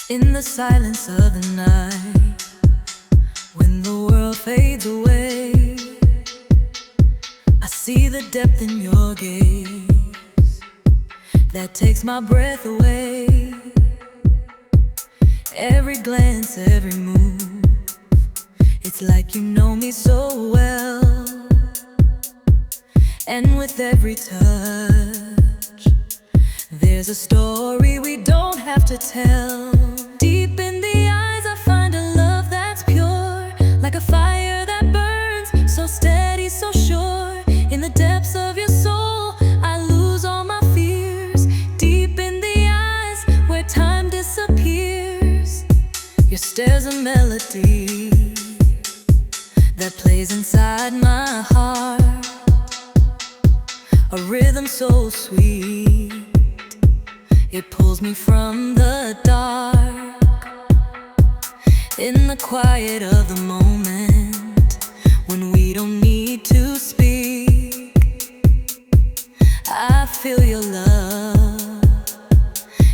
In the silence of the night, when the world fades away, I see the depth in your gaze that takes my breath away. Every glance, every move, it's like you know me so well. And with every touch, there's a story we don't have to tell. Deep in the eyes I find a love that's pure, like a fire that burns, so steady, so sure. In the depths of your soul, I lose all my fears. Deep in the eyes, where time disappears, your stare's a melody that plays inside my heart, a rhythm so sweet, it pulls me from the dark. In the quiet of the moment, when we don't need to speak, I feel your love,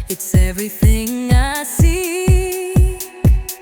it's everything I seek.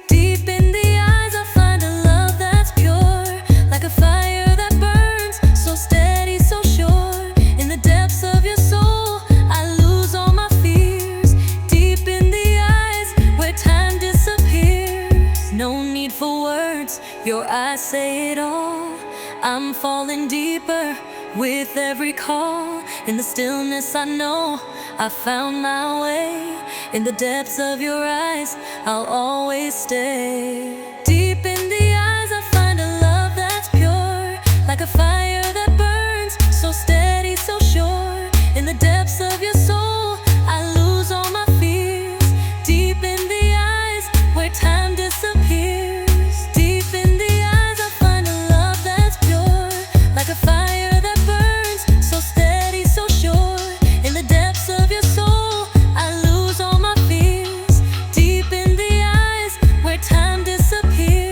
Deep in the eyes I find a love that's pure, like a fire that burns, so steady, so sure. In the depths of your soul, I lose all my fears. Deep in the eyes, where time disappears, no need for words, your eyes say it all. I'm falling deeper with every call. In the stillness I know I found my way. In the depths of your eyes, I'll always stay. Deep in the eyes I find a love that's pure, like a fire that burns, so steady, so sure. In the depths of your soul, I lose all my fears. Deep in the eyes, where time disappears. Deep in the eyes I find a love that's pure, like a fire that burns, so steady, so sure. In the depths of your soul, I lose all my fears. Deep in the eyes, where time disappears.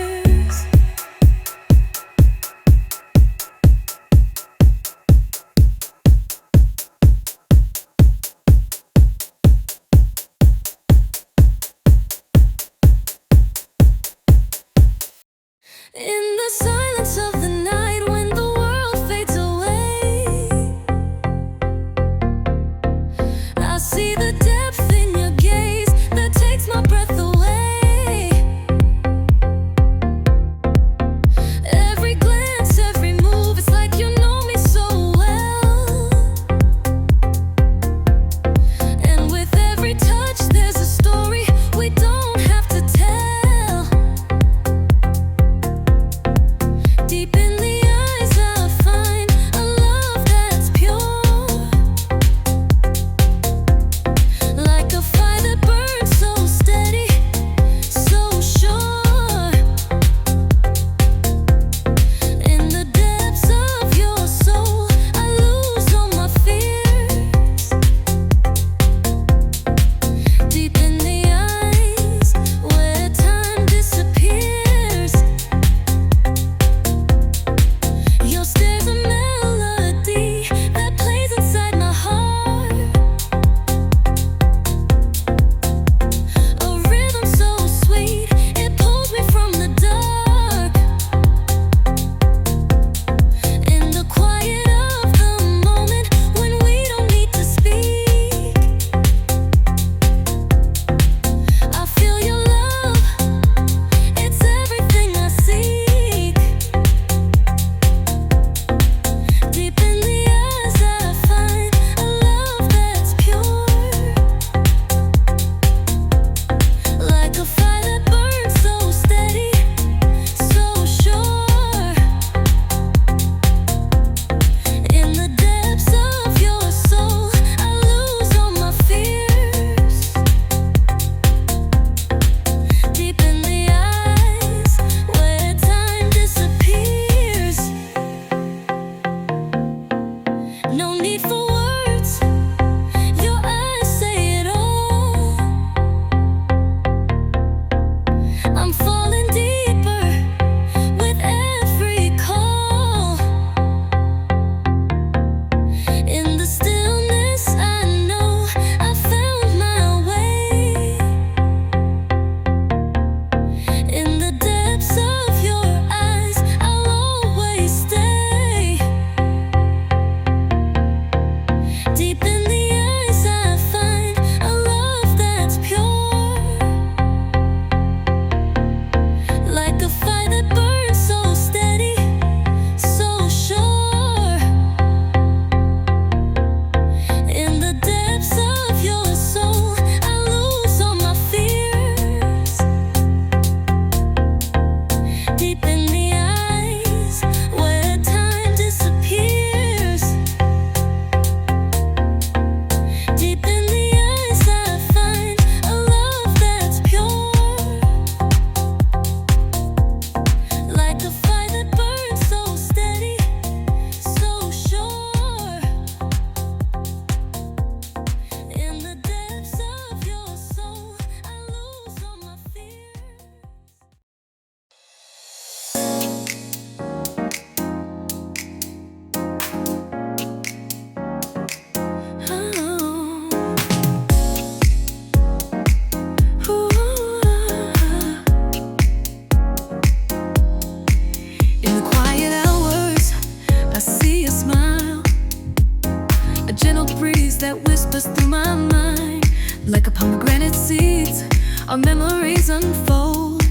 our memories unfold,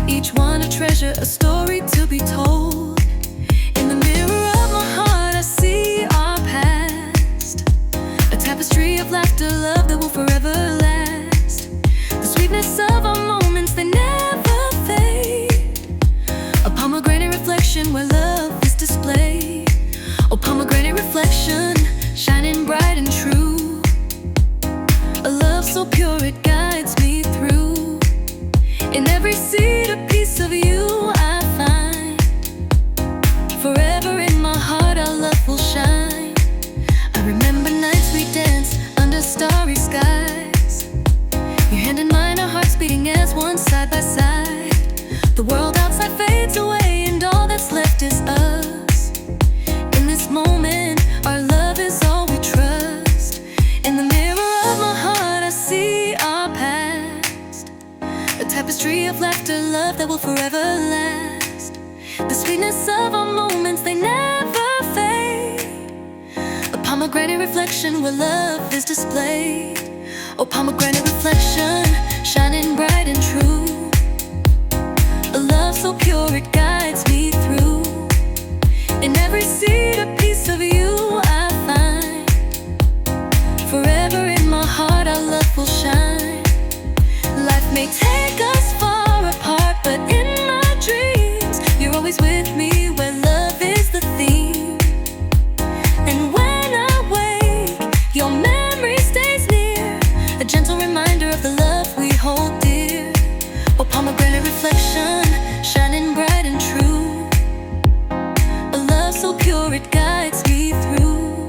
each one a treasure, a story to be told. In the mirror of my heart I see our past, a tapestry of laughter, love that will forever last. The sweetness of our moments, they never fade. A pomegranate reflection where love is displayed. Oh, pomegranate reflection, shining bright and true. A love so pure it guides me through. In every seed a piece of you I find. Forever in my heart our love will shine. I remember nights we danced under starry skies. Your hand in mine, our hearts beating as one side by side. The world outside fades away and all that's left is us. In this moment our love is all we trust. In the mirror of my heart I see our past, a tapestry of laughter, love that will forever last. The sweetness of our moments, they never fade. A pomegranate reflection where love is displayed. Oh, pomegranate reflection, shining bright and true. A love so pure it guides me through. In every seed a piece of you I find. Forever in my heart our love will shine. Life may take us far apart, but in my dreams you're always with me where love is the theme. And when I wake, your memory stays near, a gentle reminder of the love we hold dear. Oh, pomegranate reflection, shining bright and true. A love so pure it guides me through.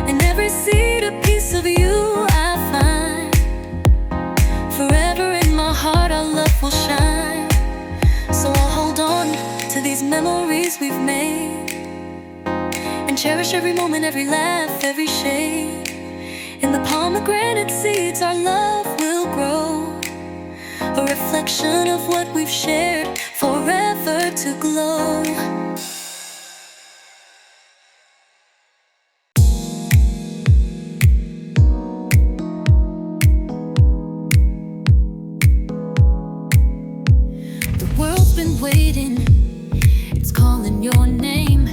In every seed a piece of you I find. Forever in my heart our love will shine. So I'll hold on to these memories we've made, and cherish every moment, every laugh, every shade. In the pomegranate seeds our love will grow, a reflection of what we've shared, forever to glow. The world's been waiting, it's calling your name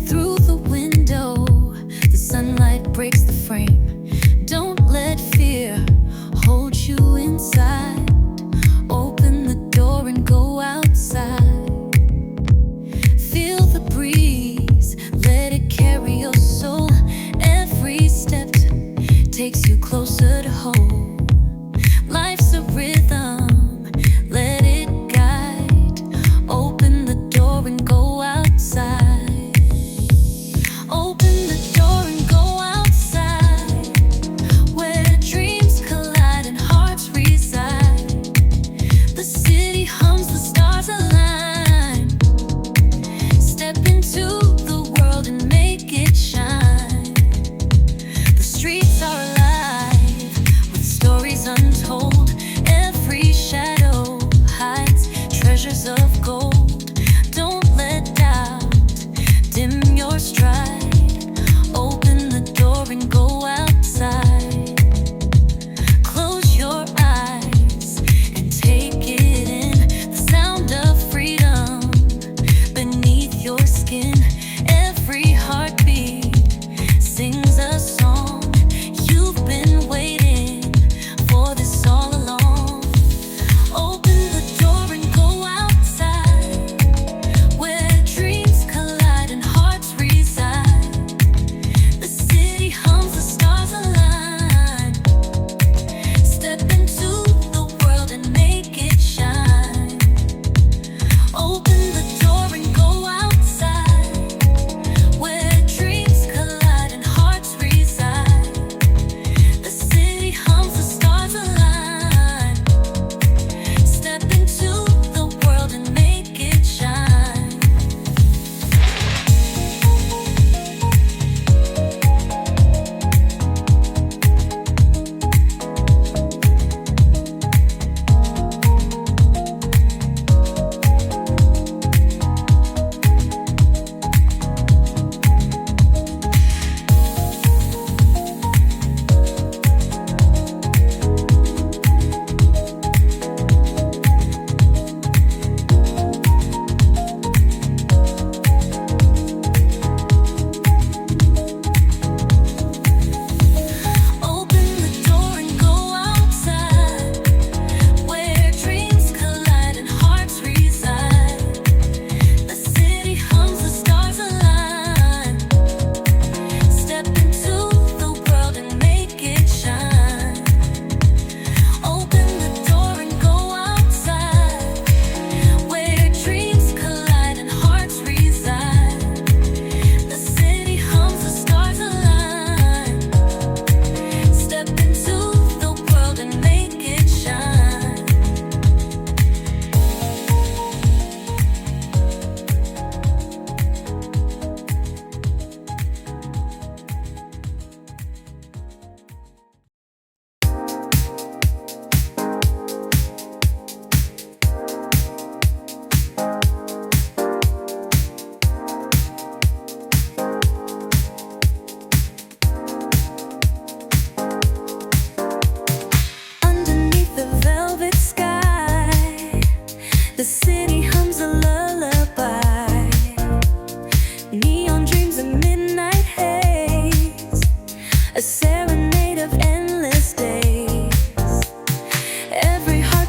through the window. The sunlight breaks the frame. Don't let fear hold you inside. Open the door and go outside. Feel the breeze, let it carry your soul. Every step takes you closer to home. Life's a rhythm, let it guide. Open the door and go outside. Open the door and go outside.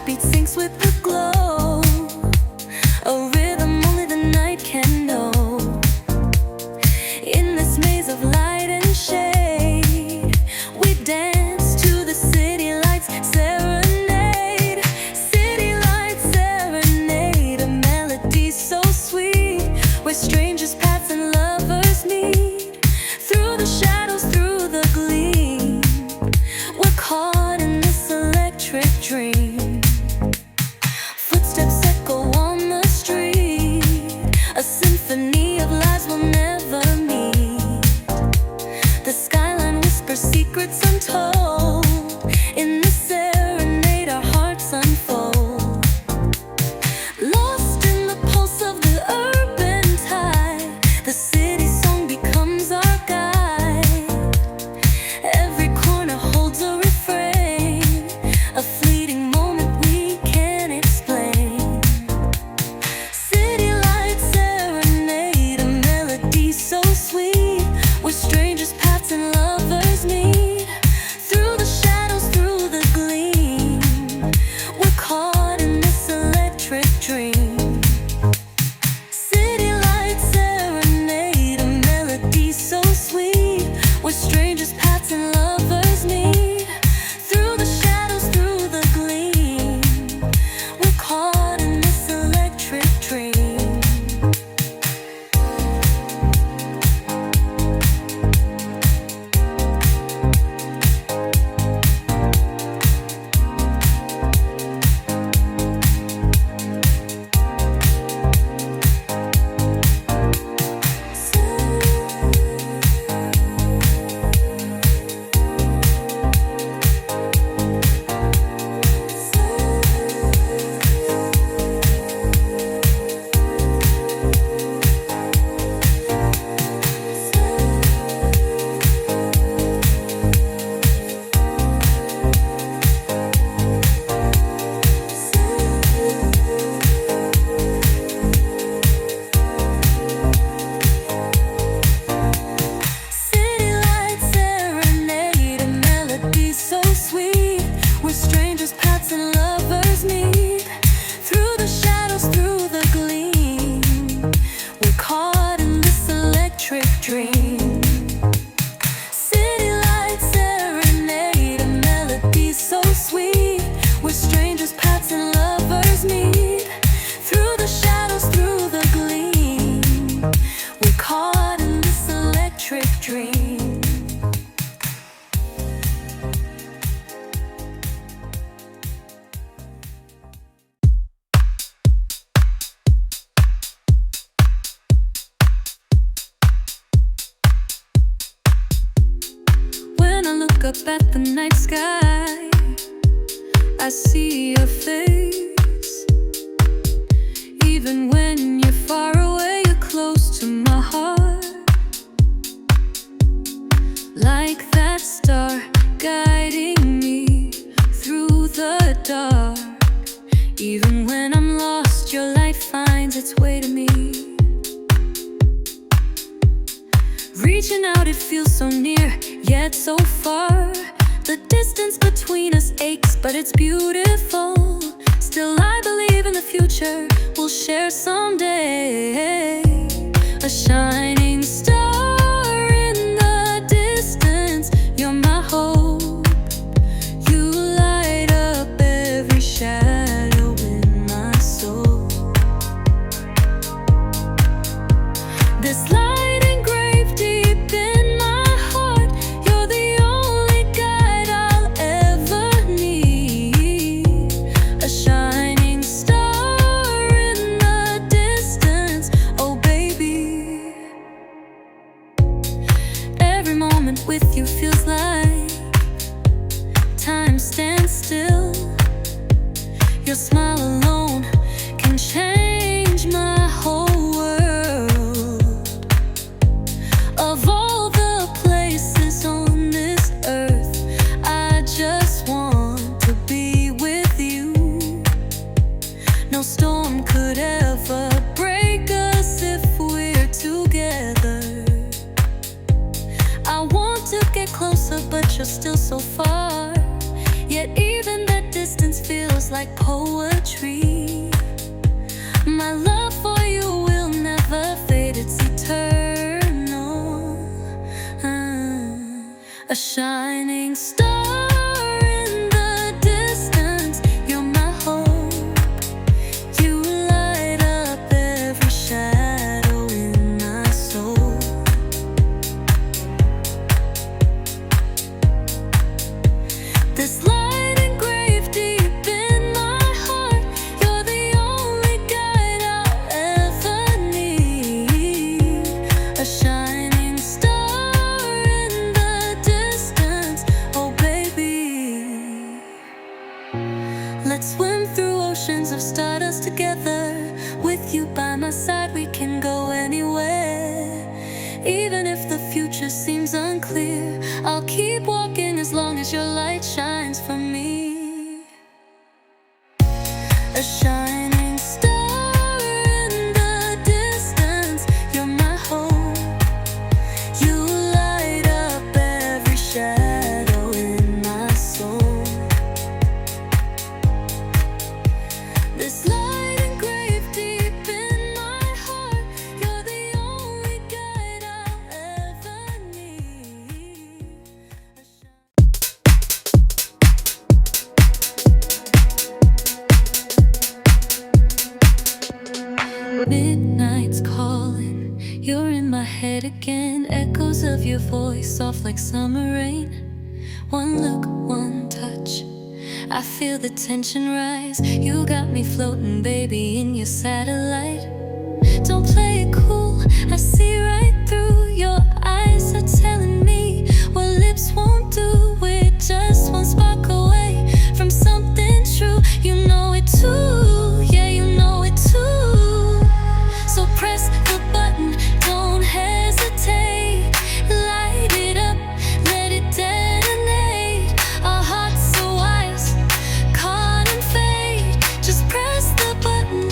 heartbeat syncs with the glow, a rhythm only the night can know. In this maze of light and shade, we dance to the city lights serenade. City lights serenade, a melody so sweet, where strangers pass and lovers meet. Through the shadows, through the gleam, we're caught in this electric dream. Footsteps echo on the street, a symphony of lives we'll never meet. The skyline whispers secrets untold. In the serenade our hearts unfold. Lost in the pulse of the urban tide, the city song becomes our guide. Every corner holds a refrain, a fleeting moment we can't explain. City lights serenade, a melody so sweet, where strangers pass and lovers meet. Through the shadows, through the gleam, we're caught in this electric dream. City lights serenade, a melody so sweet, where strangers pass and lovers meet. Through the shadows, through the gleam, we're caught in this electric dream. City lights serenade, a melody so sweet, where strangers pass and lovers meet. Through the shadows, through the gleam, we're caught in this electric dream. City lights serenade, a melody so sweet, where strangers pass and lovers meet. Through the shadows, through the gleam, we're caught in this electric dream. When I look up at the night sky, I see your face. Even when you're far away, you're close to my heart. Like that star guiding me through the dark. Even when I'm lost, your light finds its way to me. Reaching out, it feels so near, yet so far. The distance between us aches, but it's beautiful. Still I believe in the future we'll share someday. A shining star in the distance, you're my hope. You light up every shadow in my soul. This light engraved deep in my heart, you're the only guide I'll ever need. A shining star in the distance, oh baby. Every moment with you feels like time stands still. Your smile alone can change my whole world. Of all the places on this earth, I just want to be with you. No storm could ever break us if we're together. I want to get closer, but you're still so far. Yet even that distance feels just like poetry. My love for you will never fade, it's eternal. A shining star in the distance, you're my hope. You light up every shadow in my soul. This light engraved deep in my heart, you're the only guide I'll ever need. A shining star in the distance, oh baby. Let's swim through oceans of stardust together. With you by my side, we can go anywhere. Even if the future seems unclear, I'll keep walking as long as your light shines for me. A shining star in the distance, you're my hope. You light up every shadow in my soul. This light engraved deep in my heart, you're the only guide I'll ever need. Midnight's calling, you're in my head again. Echoes of your voice, soft like summer rain. One look, one touch, I feel the tension rise. You got me floating, baby, in your satellite. Don't play it cool, I see right through. Your eyes are telling me what lips won't do. We're just one spark away from something true. You know it too, yeah, you know it too. So press the button, don't hesitate. Light it up, let it detonate. Our hearts so wise, caught in fate. Just press the button,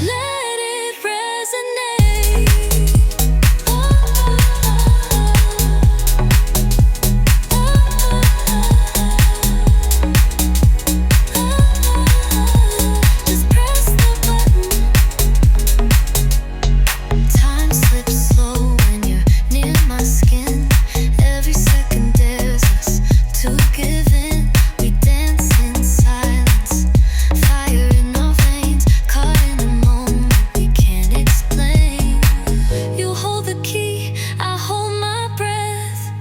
let it resonate. Just press the button. Time slips slow when you're near my skin. Every second dares us to give in. We dance in silence, fire in our veins, caught in a moment we can't explain. You hold the key, I hold my breath.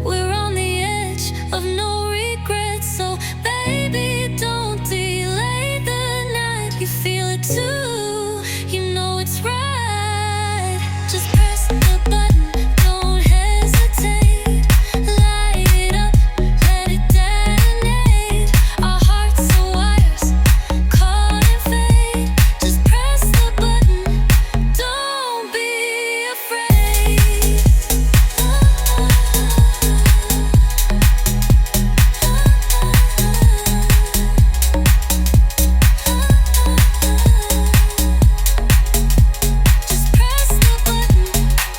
We're on the edge of no regret. So baby, don't delay the night. You feel it too, you know it's right. Just press the button, don't hesitate. Light it up, let it detonate. Our hearts are wires, caught in fate. Just press the button, don't be afraid. Just press the button. Just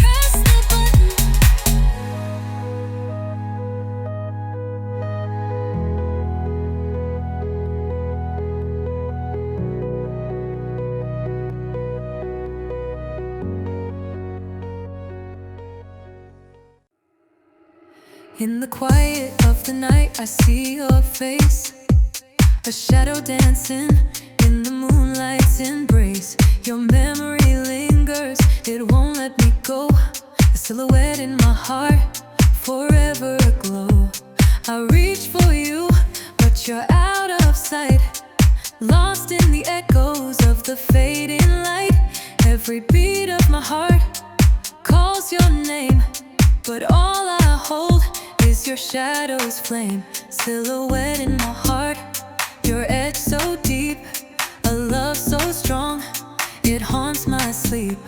press the button. In the quiet of the night, I see your face, a shadow dancing in the moonlight's embrace. Your memory lingers, it won't let me go. A silhouette in my heart, forever aglow. I reach for you, but you're out of sight, lost in the echoes of the fading light. Every beat of my heart calls your name, but all I hold is your shadow's flame. Silhouette in my heart, your edge so deep, a love so strong, it haunts my sleep.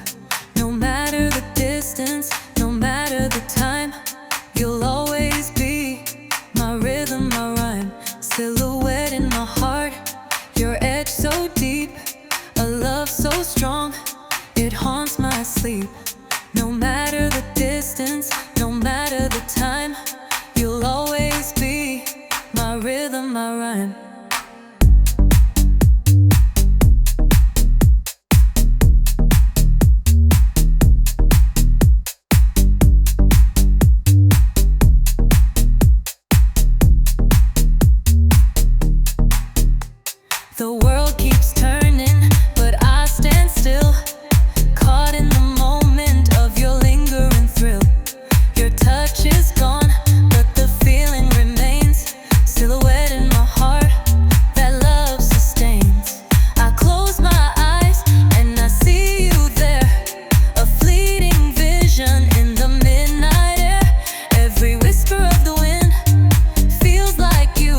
No matter the distance, no matter the time, you'll always be my rhythm, my rhyme. Silhouette in my heart, your edge so deep, sleep. No matter the distance, no matter the time, you'll always be my rhythm, my rhyme. The world keeps turning, but I stand still, caught in the moment of your lingering thrill. Your touch is gone, but the feeling remains. Silhouette in my heart, that love sustains. I close my eyes and I see you there, a fleeting vision in the midnight air. Every whisper of the wind feels like you,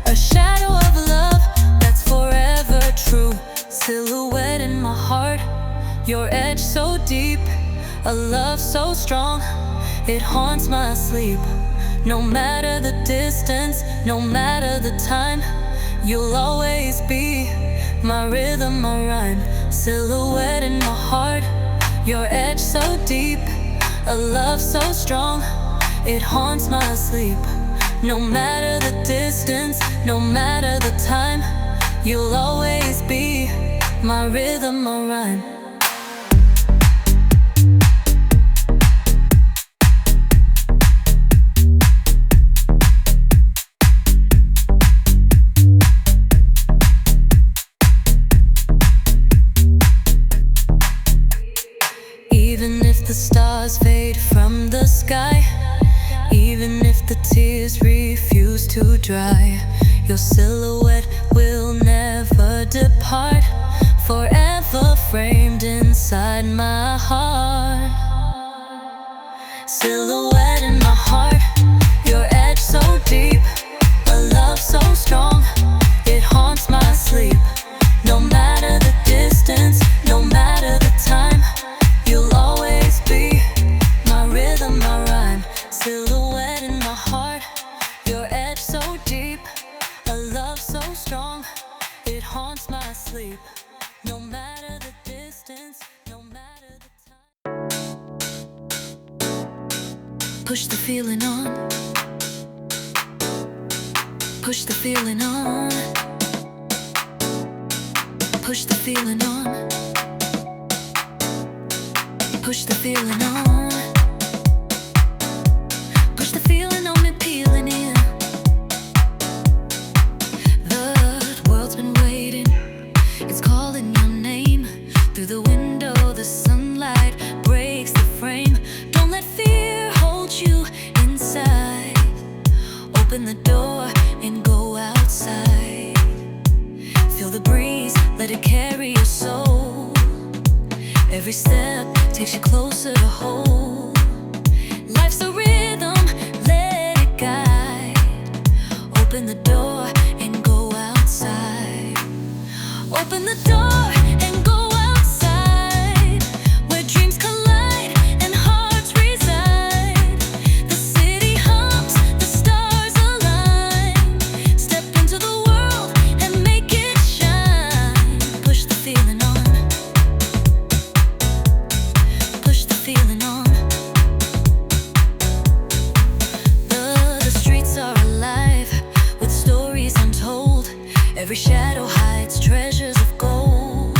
a shadow of love that's forever true. Silhouette in my heart, your edge so deep, a love so strong, it haunts my sleep. No matter the distance, no matter the time, you'll always be my rhythm, my rhyme. Silhouette in my heart, your edge so deep, a love so strong, it haunts my sleep. No matter the distance, no matter the time, you'll always be my rhythm, my rhyme. Even if the stars fade from the sky, even if the tears refuse to dry, your silhouette will never depart, forever framed inside my heart. Silhouette in my heart, your edge so deep, a love so strong, it haunts my sleep. No matter the distance, no matter the time, you'll always be my rhythm, my rhyme. Silhouette in my heart, your edge so deep, a love so strong, it haunts my sleep. No matter the distance, no matter the time. Push the feeling on, push the feeling on, push the feeling on, push the feeling on, push the feeling on me peeling in. The world's been waiting, it's calling your name. Through the window the sunlight breaks the frame. Don't let fear hold you inside. Open the door and go outside. Feel the breeze, let it carry your soul. Every step takes you closer to hold. Life's a rhythm, let it guide. Open the door and go outside. Open the door and go outside, where dreams collide and hearts reside. The city hums, the stars align. Step into the world and make it shine. Push the feeling on, push the feeling on. The streets are alive with stories untold. Every shadow hides treasures of gold.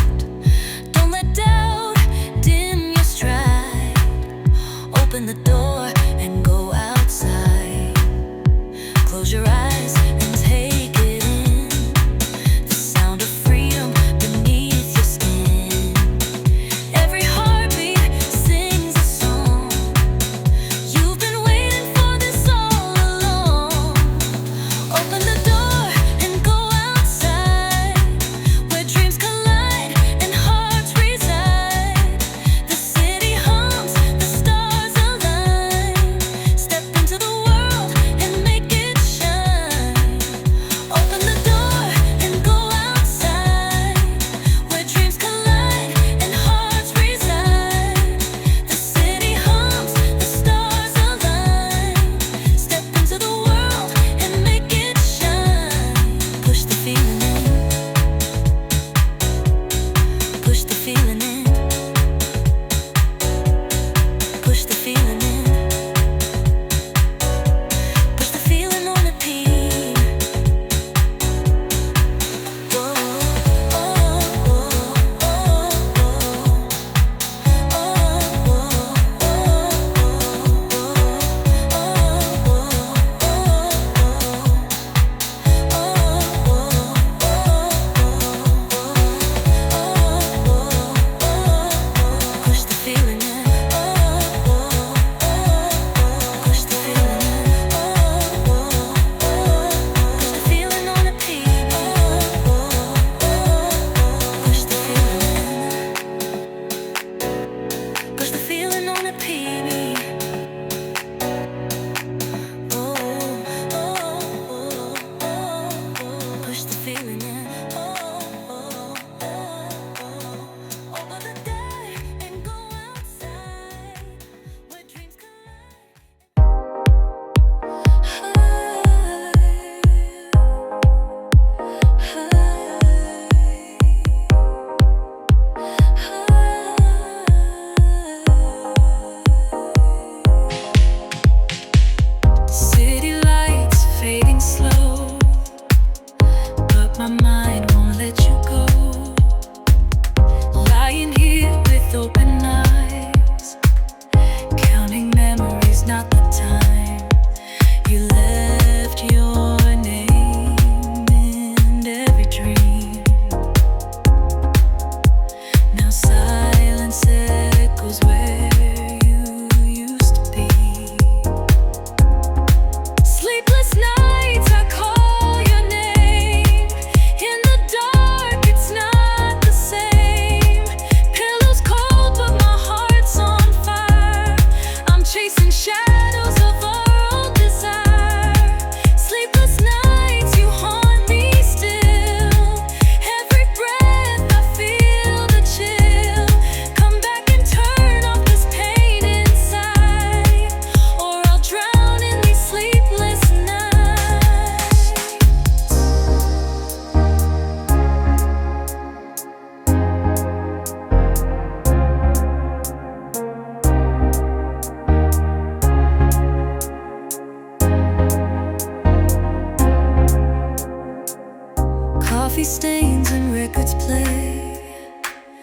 play,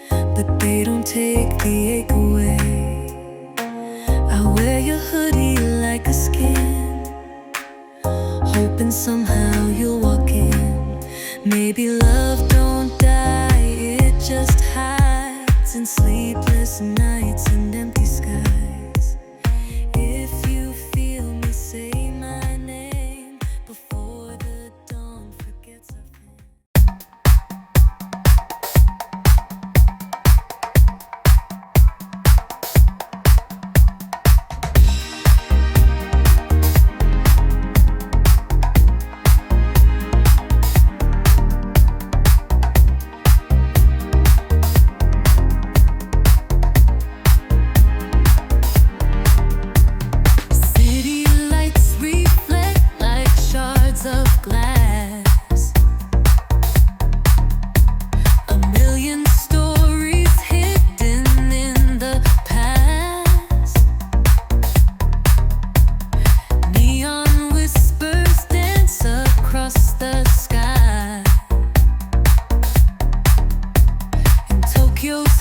but they don't take the ache away. I wear your hoodie like a skin, hoping somehow you'll walk in. Maybe love don't die, it just hides in sleepless nights and empty skies. If you feel me, say my name before the dawn forgets our pain. City lights reflect like shards of glass. A million stories hidden in the past. Neon whispers dance across the sky. And Tokyo's